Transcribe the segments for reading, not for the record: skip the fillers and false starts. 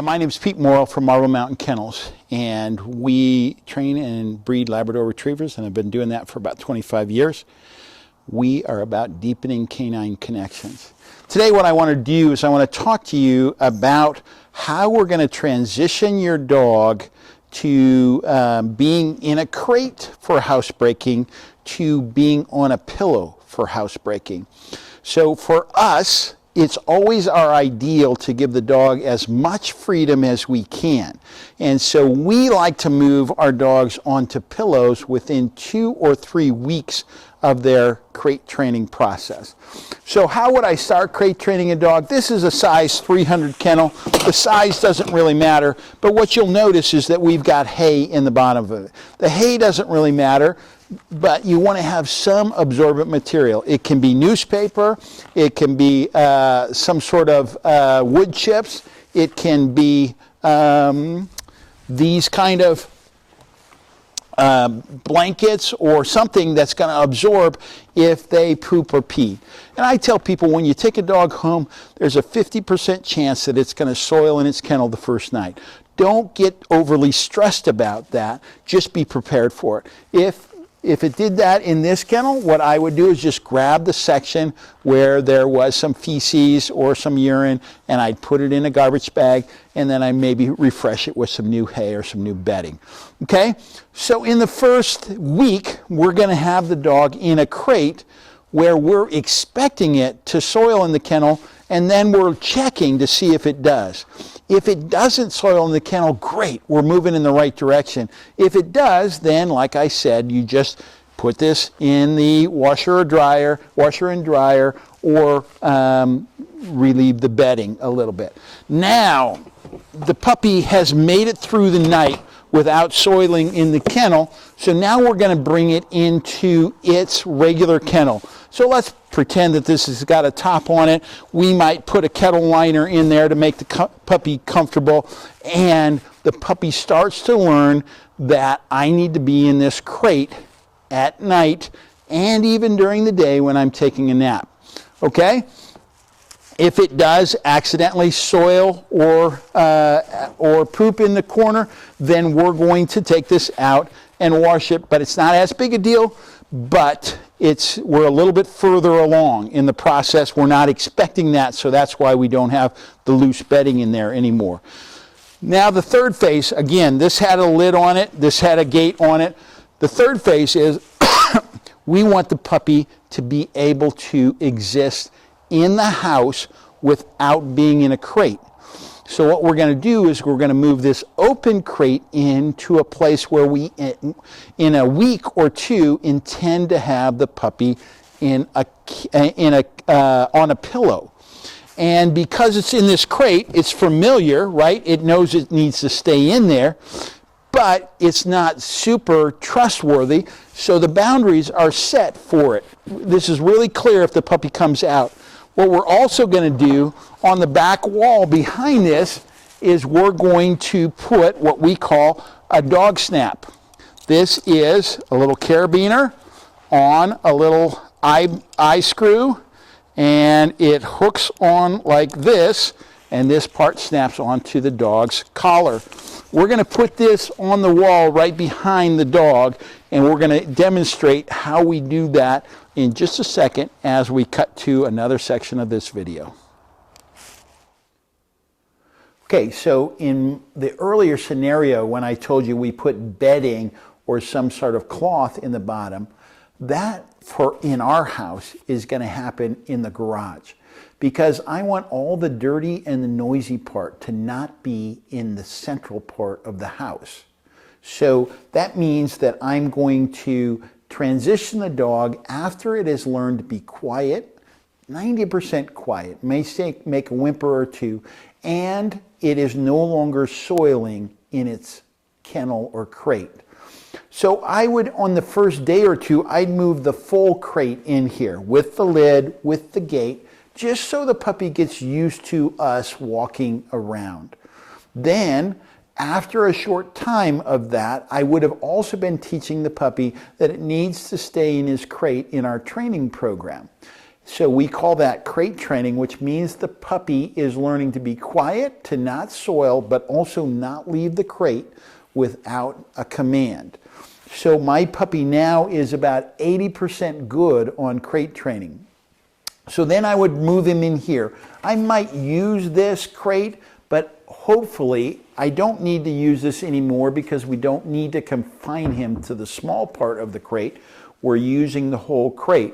My name is Pete Morrill from Mountain Kennels, and we train and breed Labrador Retrievers, and I've been doing that for about 25 years. We are about deepening canine connections. Today what I want to do is I want to talk to you about how we're going to transition your dog to being in a crate for housebreaking to being on a pillow for housebreaking. So for us, it's always our ideal to give the dog as much freedom as we can. And so we like to move our dogs onto pillows within 2 or 3 weeks of their crate training process. So how would I start crate training a dog? This is a size 300 kennel. The size doesn't really matter, but what you'll notice is that we've got hay in the bottom of it. The hay doesn't really matter, but you want to have some absorbent material. It can be newspaper, it can be some sort of wood chips, it can be these kind of blankets or something that's going to absorb if they poop or pee. And I tell people, when you take a dog home, there's a 50% chance that it's going to soil in its kennel the first night. Don't get overly stressed about that. Just be prepared for it. If it did that in this kennel, what I would do is just grab the section where there was some feces or some urine, and I'd put it in a garbage bag, and then I maybe refresh it with some new hay or some new bedding. Okay? So in the first week, we're going to have the dog in a crate where we're expecting it to soil in the kennel, and then we're checking to see if it does. If it doesn't soil in the kennel, great, we're moving in the right direction. If it does, then like I said, you just put this in the washer and dryer, or relieve the bedding a little bit. Now, the puppy has made it through the night without soiling in the kennel, so now we're going to bring it into its regular kennel. So let's pretend that this has got a top on it. We might put a kettle liner in there to make the puppy comfortable, and the puppy starts to learn that I need to be in this crate at night and even during the day when I'm taking a nap. Okay? If it does accidentally soil or poop in the corner, then we're going to take this out and wash it. But it's not as big a deal, but we're a little bit further along in the process. We're not expecting that, so that's why we don't have the loose bedding in there anymore. Now the third phase, again, this had a lid on it, this had a gate on it. The third phase is we want the puppy to be able to exist in the house without being in a crate. So what we're going to do is we're going to move this open crate into a place where we, in a week or two, intend to have the puppy on a pillow. And because it's in this crate, it's familiar, right? It knows it needs to stay in there, but it's not super trustworthy, so the boundaries are set for it. This is really clear if the puppy comes out. What we're also going to do on the back wall behind this is we're going to put what we call a dog snap. This is a little carabiner on a little eye screw, and it hooks on like this, and this part snaps onto the dog's collar. We're going to put this on the wall right behind the dog, and we're going to demonstrate how we do that in just a second as we cut to another section of this video. Okay, so in the earlier scenario when I told you we put bedding or some sort of cloth in the bottom, that in our house is going to happen in the garage, because I want all the dirty and the noisy part to not be in the central part of the house. So that means that I'm going to transition the dog after it has learned to be quiet, 90% quiet, may make a whimper or two, and it is no longer soiling in its kennel or crate. So I would, on the first day or two, I'd move the full crate in here with the lid, with the gate, just so the puppy gets used to us walking around. Then, after a short time of that, I would have also been teaching the puppy that it needs to stay in his crate in our training program. So we call that crate training, which means the puppy is learning to be quiet, to not soil, but also not leave the crate without a command. So my puppy now is about 80% good on crate training. So then I would move him in here. I might use this crate, but hopefully I don't need to use this anymore because we don't need to confine him to the small part of the crate. We're using the whole crate.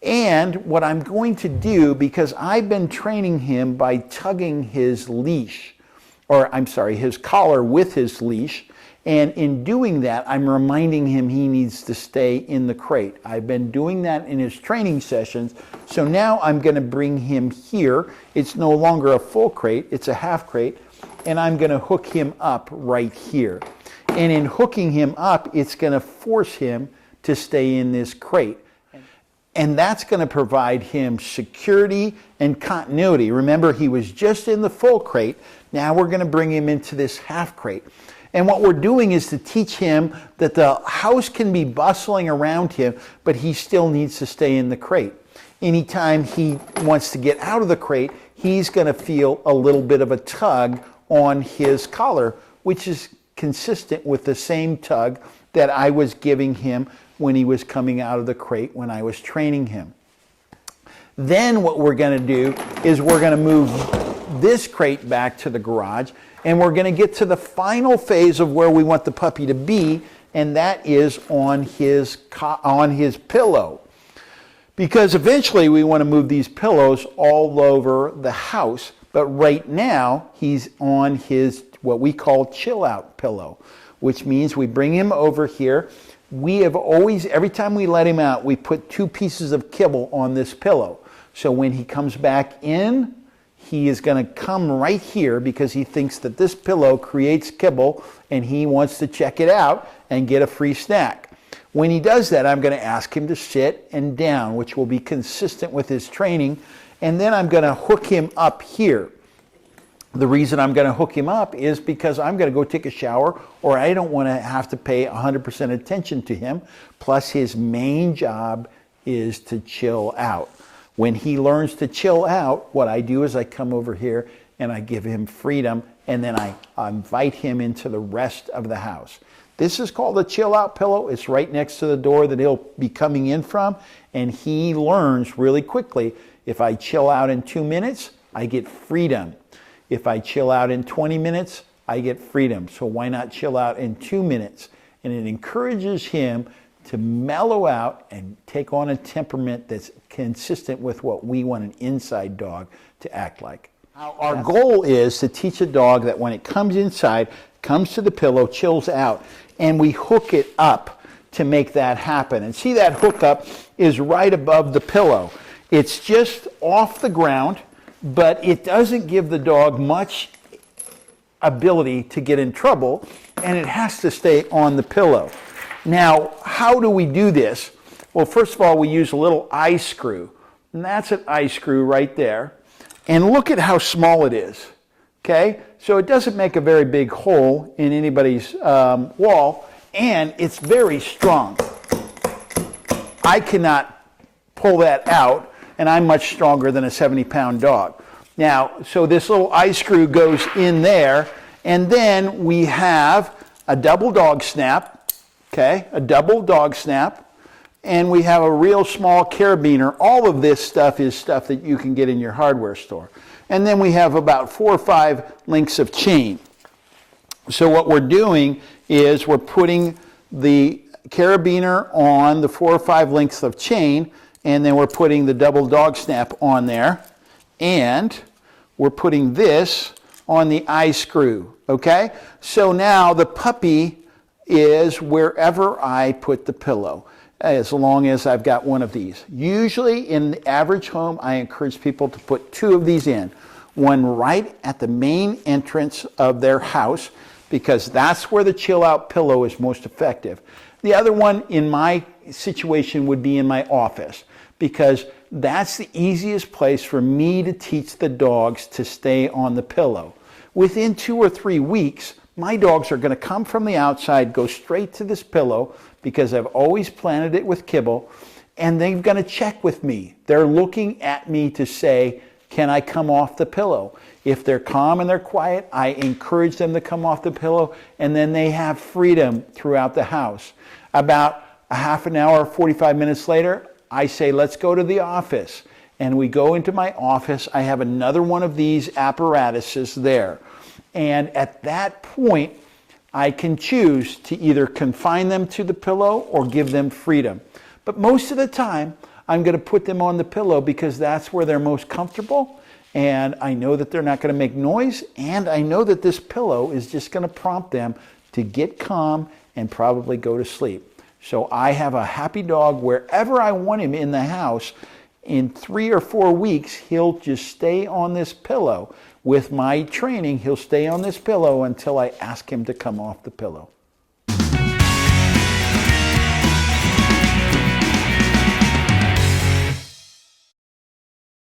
And what I'm going to do, because I've been training him by tugging his leash, or I'm sorry, his collar with his leash, and in doing that, I'm reminding him he needs to stay in the crate. I've been doing that in his training sessions, so now I'm going to bring him here. It's no longer a full crate, it's a half crate, and I'm going to hook him up right here. And in hooking him up, it's going to force him to stay in this crate. And that's going to provide him security and continuity. Remember, he was just in the full crate. Now we're going to bring him into this half crate. And what we're doing is to teach him that the house can be bustling around him, but he still needs to stay in the crate. Anytime he wants to get out of the crate, he's going to feel a little bit of a tug on his collar, which is consistent with the same tug that I was giving him when he was coming out of the crate when I was training him. Then what we're going to do is we're going to move this crate back to the garage, and we're going to get to the final phase of where we want the puppy to be, and that is on his pillow. Because eventually we want to move these pillows all over the house, but right now he's on his what we call chill out pillow, which means we bring him over here. We have always, every time we let him out, we put 2 pieces of kibble on this pillow. So when he comes back in, he is going to come right here because he thinks that this pillow creates kibble and he wants to check it out and get a free snack. When he does that, I'm going to ask him to sit and down, which will be consistent with his training. And then I'm going to hook him up here. The reason I'm going to hook him up is because I'm going to go take a shower, or I don't want to have to pay 100% attention to him. Plus, his main job is to chill out. When he learns to chill out, what I do is I come over here and I give him freedom, and then I invite him into the rest of the house. This is called a chill out pillow. It's right next to the door that he'll be coming in from, and he learns really quickly. If I chill out in 2 minutes, I get freedom. If I chill out in 20 minutes, I get freedom. So why not chill out in 2 minutes? And it encourages him to mellow out and take on a temperament that's consistent with what we want an inside dog to act like. Our goal is to teach a dog that when it comes inside, comes to the pillow, chills out, and we hook it up to make that happen. And see, that hookup is right above the pillow. It's just off the ground, but it doesn't give the dog much ability to get in trouble, and it has to stay on the pillow. Now, how do we do this? Well, first of all, we use a little eye screw, and that's an eye screw right there. And look at how small it is, okay? So it doesn't make a very big hole in anybody's wall, and it's very strong. I cannot pull that out, and I'm much stronger than a 70-pound dog. Now, so this little eye screw goes in there, and then we have a double dog snap, okay? A double dog snap, and we have a real small carabiner. All of this stuff is stuff that you can get in your hardware store. And then we have about 4 or 5 links of chain. So what we're doing is we're putting the carabiner on the 4 or 5 links of chain, and then we're putting the double dog snap on there, and we're putting this on the eye screw, okay? So now the puppy is wherever I put the pillow, as long as I've got one of these. Usually in the average home, I encourage people to put 2 of these in. One right at the main entrance of their house, because that's where the chill out pillow is most effective. The other one in my situation would be in my office, because that's the easiest place for me to teach the dogs to stay on the pillow. Within 2 or 3 weeks, my dogs are going to come from the outside, go straight to this pillow, because I've always planted it with kibble, and they're going to check with me. They're looking at me to say, can I come off the pillow? If they're calm and they're quiet, I encourage them to come off the pillow, and then they have freedom throughout the house. About a half an hour, 45 minutes later, I say, let's go to the office. And we go into my office. I have another one of these apparatuses there. And at that point, I can choose to either confine them to the pillow or give them freedom. But most of the time, I'm going to put them on the pillow because that's where they're most comfortable. And I know that they're not going to make noise. And I know that this pillow is just going to prompt them to get calm and probably go to sleep. So I have a happy dog wherever I want him in the house. In 3 or 4 weeks, he'll just stay on this pillow. With my training, he'll stay on this pillow until I ask him to come off the pillow.